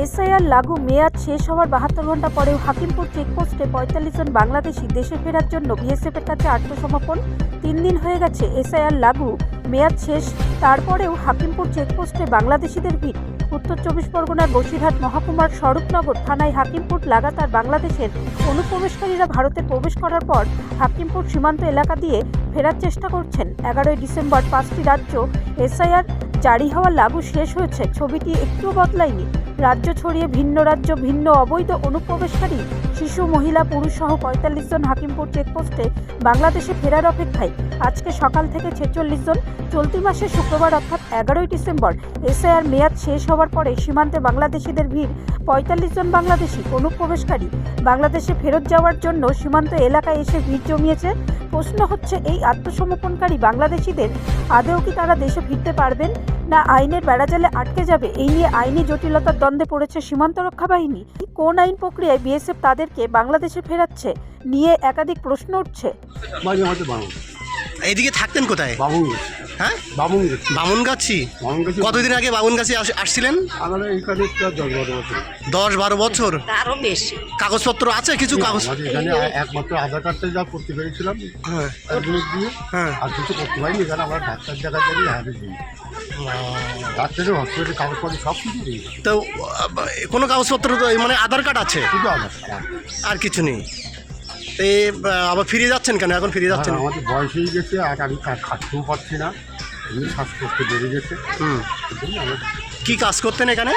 SIR লাগু মেয়াদ শেষ হওয়ার 72 ঘণ্টা পরেও হাকিমপুর চেকপোস্টে ৪৫ জন বাংলাদেশি দেশে ফেরার জন্য বিএসএফের কাছে আত্মসমর্পণ। ৩ দিন হয়ে গেছে এসআইআর লাগু মেয়াদ শেষ, তারপরেও হাকিমপুর চেকপোস্টে বাংলাদেশিদের ভিড়। উত্তর ২৪ পরগনার বসিরহাট মহকুমার স্বরূপনগর থানায় হাকিমপুর লাগাতার বাংলাদেশের অনুপ্রবেশকারীরা ভারতে প্রবেশ করার পর হাকিমপুর সীমান্ত এলাকা দিয়ে ফেরার চেষ্টা করছেন। ১১ই ডিসেম্বর ৫টি রাজ্য এসআইআর জারি হওয়া লাগু শেষ হয়েছে, ছবিটি একটুও বদলায়নি। রাজ্য ছড়িয়ে ভিন্ন রাজ্য ভিন্ন অবৈধ অনুপ্রবেশকারী শিশু, মহিলা, পুরুষ সহ ৪৫ জন হাকিমপুর চেকপোস্টে বাংলাদেশে ফেরার অপেক্ষায়। আজকে সকাল থেকে ৪৬ জন। চলতি মাসের শুক্রবার অর্থাৎ ১১ই ডিসেম্বর এসআইআর মেয়াদ শেষ হওয়ার পরে সীমান্তে বাংলাদেশিদের ভিড়। ৪৫ জন বাংলাদেশি অনুপ্রবেশকারী বাংলাদেশে ফেরত যাওয়ার জন্য সীমান্ত এলাকায় এসে ভিড় জমিয়েছে। প্রশ্ন হচ্ছে, এই আত্মসমর্পণকারী বাংলাদেশিদের আদৌ কি তারা দেশে ফিরতে পারবেন, না আইনের বেড়াজালে আটকে যাবে? এই নিয়ে আইনি জটিলতার দ্বন্দ্বে পড়েছে সীমান্ত রক্ষা বাহিনী। কোন আইন প্রক্রিয়ায় বিএসএফ তাদেরকে বাংলাদেশে ফেরাচ্ছে নিয়ে একাধিক প্রশ্ন উঠছে। এইদিকে থাকতেন কোথায়? হ্যাঁ, বামুনগাছি। কতদিন আগে বামুনগাছি আসছিলেন? ১০-১২ বছর। আরো বেশি কাগজপত্র আছে? কিছু কাগজ একমাত্র আধার কার্ডটা যা করতে পেরেছিলাম হ্যাঁ, আর কিছু করতে পারিনি। এখানে আমরা ডাক্তার দেখা যাই হারিয়ে দিই, ডাক্তারের হসপিটালের কাগজপত্র সব কিছু দিই। তো কোনো কাগজপত্র তো মানে আধার কার্ড আছে, শুধু আধার কার্ড, আর কিছু নেই। এই আবার ফিরে যাচ্ছেন কেন? এখন ফিরে যাচ্ছেন? আমাদের বয়স হয়ে গেছে আর আমি খাটতেও পারছি না, এমনি শ্বাসকষ্ট বেড়ে গেছে। কি কাজ করতেন এখানে?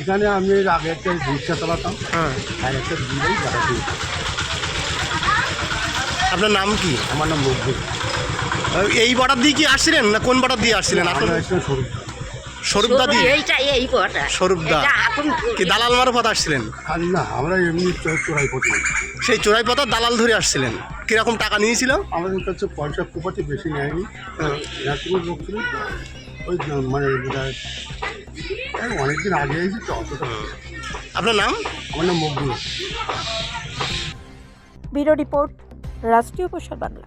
এখানে আমি আগে একটা রিক্সা চালাতাম, হ্যাঁ, আর একটা দিলেই বেড়াতে। আপনার নাম কি? আমার নাম মকবুল। এই বর্ডার দিয়ে কি আসছিলেন, না কোন বর্ডার দিয়ে আসছিলেন? স্বরূপদা দিয়ে? এই কথা স্বরূপদা কি দালাল মারফত আসছিলেন? আর না, আমরা এমনি চোরাই করতাম। সেই চোরাই পথা দালাল ধরে আসছিলেন। কিরকম টাকা নিয়েছিল? আমাদের কাছে পয়সা কোপাতে বেশি নেয়নি, লোক ছিল। ওই মানে অনেকদিন আগে এসেছি তো, অতটা। আপনার নাম? আমার নাম মকবুল। ব্যুরো রিপোর্ট, রাষ্ট্রীয় প্রসার বাংলা।